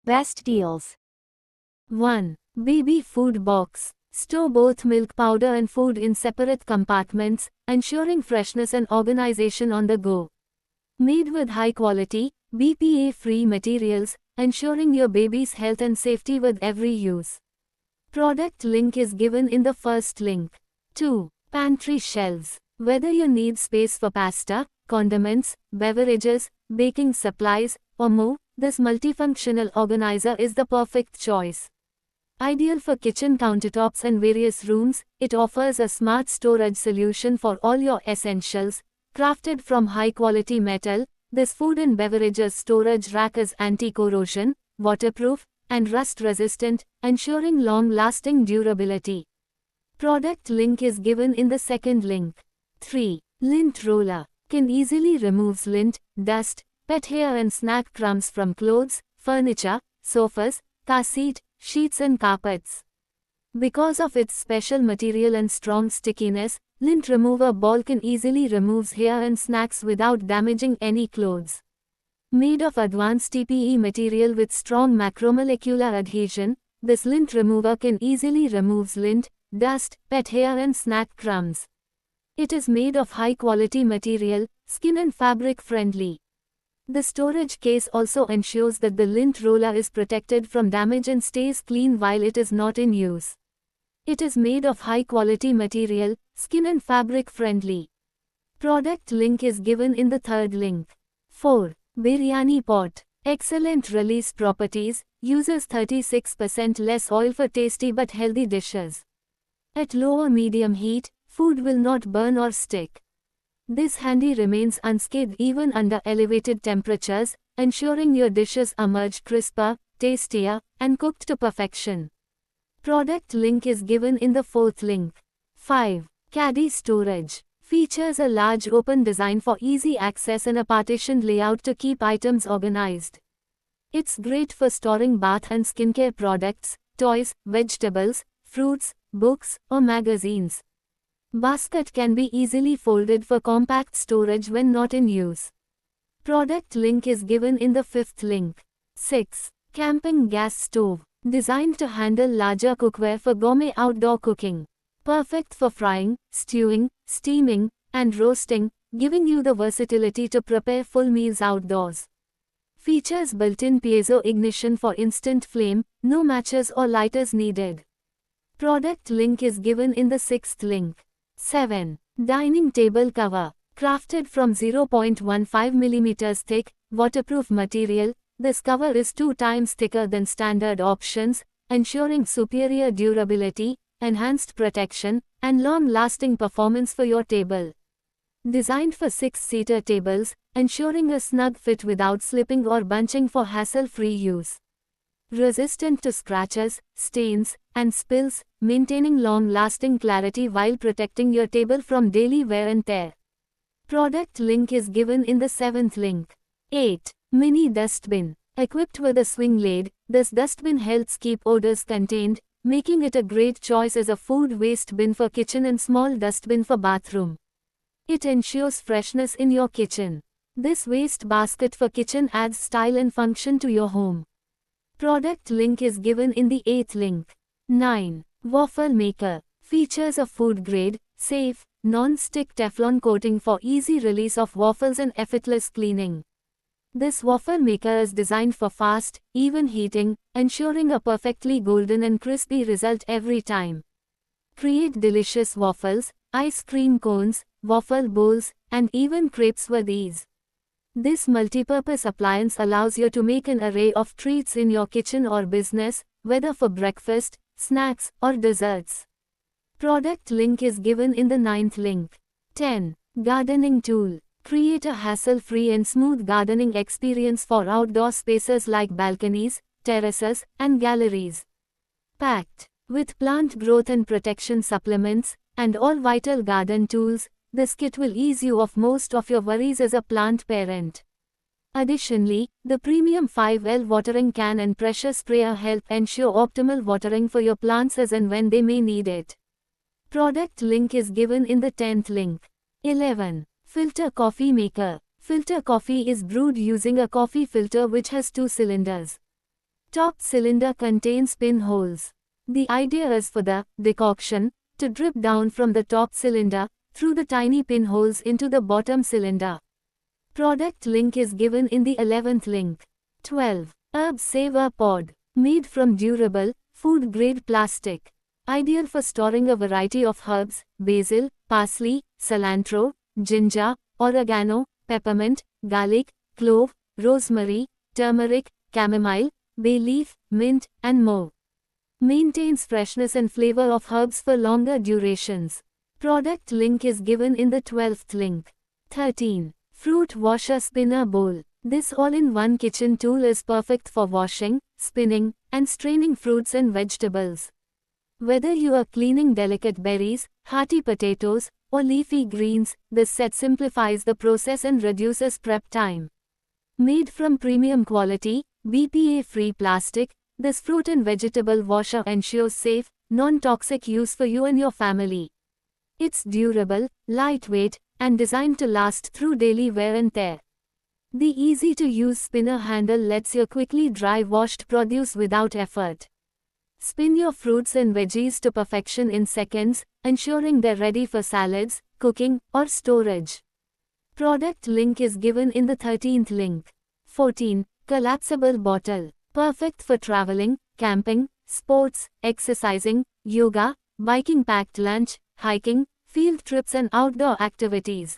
Best deals. 1. Baby food box. Store both milk powder and food in separate compartments, ensuring freshness and organization on the go. Made with high quality, BPA-free materials, ensuring your baby's health and safety with every use. Product link is given in the first link. 2. Pantry shelves. Whether you need space for pasta, condiments, beverages, baking supplies, or more, this multifunctional organizer is the perfect choice. Ideal for kitchen countertops and various rooms, it offers a smart storage solution for all your essentials. Crafted from high-quality metal, this food and beverages storage rack is anti-corrosion, waterproof, and rust-resistant, ensuring long-lasting durability. Product link is given in the second link. 3. Lint roller. Can easily removes lint, dust, pet hair and snack crumbs from clothes, furniture, sofas, car seat, sheets and carpets. Because of its special material and strong stickiness, lint remover ball can easily remove hair and snacks without damaging any clothes. Made of advanced TPE material with strong macromolecular adhesion, this lint remover can easily remove lint, dust, pet hair and snack crumbs. It is made of high-quality material, skin and fabric friendly. The storage case also ensures that the lint roller is protected from damage and stays clean while it is not in use. It is made of high-quality material, skin and fabric friendly. Product link is given in the third link. 4. Biryani pot. Excellent release properties, uses 36% less oil for tasty but healthy dishes. At low or medium heat, food will not burn or stick. This handy remains unscathed even under elevated temperatures, ensuring your dishes emerge crisper, tastier, and cooked to perfection. Product link is given in the fourth link. 5. Caddy storage. Features a large open design for easy access and a partitioned layout to keep items organized. It's great for storing bath and skincare products, toys, vegetables, fruits, books, or magazines. Basket can be easily folded for compact storage when not in use. Product link is given in the fifth link. 6. Camping gas stove. Designed to handle larger cookware for gourmet outdoor cooking. Perfect for frying, stewing, steaming, and roasting, giving you the versatility to prepare full meals outdoors. Features built-in piezo ignition for instant flame, no matches or lighters needed. Product link is given in the sixth link. 7. Dining table cover. Crafted from 0.15 mm thick, waterproof material, this cover is 2 times thicker than standard options, ensuring superior durability, enhanced protection, and long-lasting performance for your table. Designed for 6-seater tables, ensuring a snug fit without slipping or bunching for hassle-free use. Resistant to scratches, stains, and spills, maintaining long-lasting clarity while protecting your table from daily wear and tear. Product link is given in the seventh link. 8. Mini dustbin. Equipped with a swing lid, this dustbin helps keep odors contained, making it a great choice as a food waste bin for kitchen and small dustbin for bathroom. It ensures freshness in your kitchen. This waste basket for kitchen adds style and function to your home. Product link is given in the 8th link. 9. Waffle maker. Features a food-grade, safe, non-stick Teflon coating for easy release of waffles and effortless cleaning. This waffle maker is designed for fast, even heating, ensuring a perfectly golden and crispy result every time. Create delicious waffles, ice cream cones, waffle bowls, and even crepes with ease. This multi-purpose appliance allows you to make an array of treats in your kitchen or business, whether for breakfast, snacks, or desserts. Product link is given in the 9th link. 10. Gardening tool. Create a hassle-free and smooth gardening experience for outdoor spaces like balconies, terraces, and galleries. Packed with plant growth and protection supplements, and all vital garden tools, this kit will ease you of most of your worries as a plant parent. Additionally, the premium 5L watering can and pressure sprayer help ensure optimal watering for your plants as and when they may need it. Product link is given in the 10th link. 11. Filter coffee maker. Filter coffee is brewed using a coffee filter which has 2 cylinders. Top cylinder contains pinholes. The idea is for the decoction to drip down from the top cylinder through the tiny pinholes into the bottom cylinder. Product link is given in the 11th link. 12. Herb Saver Pod. Made from durable, food-grade plastic. Ideal for storing a variety of herbs, basil, parsley, cilantro, ginger, oregano, peppermint, garlic, clove, rosemary, turmeric, chamomile, bay leaf, mint, and more. Maintains freshness and flavor of herbs for longer durations. Product link is given in the 12th link. 13. Fruit Washer Spinner Bowl. This all-in-one kitchen tool is perfect for washing, spinning, and straining fruits and vegetables. Whether you are cleaning delicate berries, hearty potatoes, or leafy greens, this set simplifies the process and reduces prep time. Made from premium quality, BPA-free plastic, this fruit and vegetable washer ensures safe, non-toxic use for you and your family. It's durable, lightweight, and designed to last through daily wear and tear. The easy-to-use spinner handle lets you quickly dry washed produce without effort. Spin your fruits and veggies to perfection in seconds, ensuring they're ready for salads, cooking, or storage. Product link is given in the 13th link. 14. Collapsible Bottle. Perfect for traveling, camping, sports, exercising, yoga, biking, packed lunch, hiking, field trips and outdoor activities.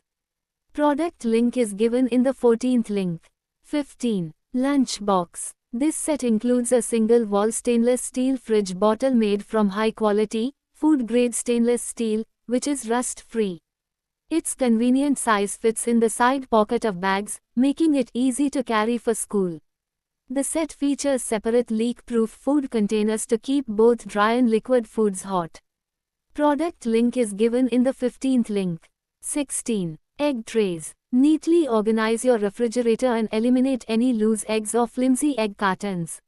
Product link is given in the 14th link. 15. Lunch Box. This set includes a single-wall stainless steel fridge bottle made from high-quality, food-grade stainless steel, which is rust-free. Its convenient size fits in the side pocket of bags, making it easy to carry for school. The set features separate leak-proof food containers to keep both dry and liquid foods hot. Product link is given in the 15th link. 16. Egg Trays. Neatly organize your refrigerator and eliminate any loose eggs or flimsy egg cartons.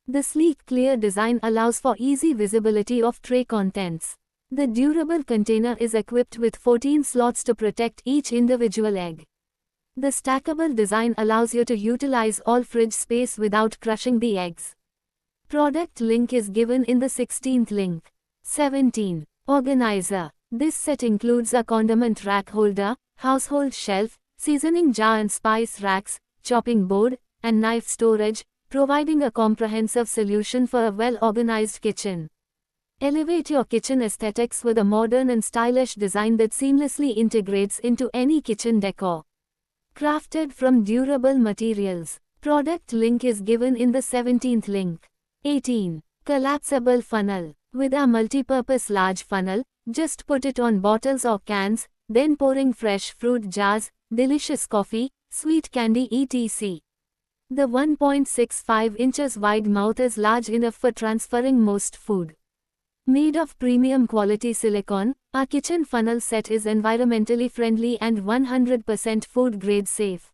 The sleek, clear design allows for easy visibility of tray contents. The durable container is equipped with 14 slots to protect each individual egg. The stackable design allows you to utilize all fridge space without crushing the eggs. Product link is given in the 16th link. 17. Organizer. This set includes a condiment rack holder, household shelf, seasoning jar and spice racks, chopping board, and knife storage, providing a comprehensive solution for a well-organized kitchen. Elevate your kitchen aesthetics with a modern and stylish design that seamlessly integrates into any kitchen decor. Crafted from durable materials. Product link is given in the 17th link. 18. Collapsible Funnel. With a multi-purpose large funnel, just put it on bottles or cans, then pouring fresh fruit jars, delicious coffee, sweet candy etc. The 1.65 inches wide mouth is large enough for transferring most food. Made of premium quality silicone, our kitchen funnel set is environmentally friendly and 100% food grade safe.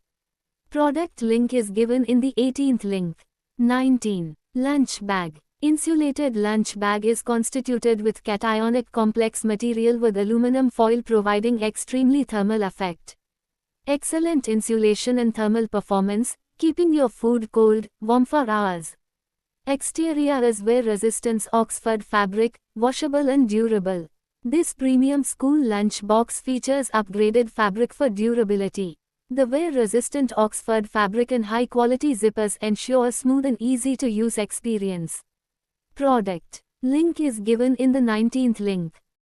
Product link is given in the 18th link. 19. Lunch Bag. Insulated lunch bag is constituted with cationic complex material with aluminum foil providing extremely thermal effect. Excellent insulation and thermal performance, keeping your food cold, warm for hours. Exterior is wear-resistance Oxford fabric, washable and durable. This premium school lunch box features upgraded fabric for durability. The wear-resistant Oxford fabric and high-quality zippers ensure a smooth and easy-to-use experience. Product link is given in the 19th link.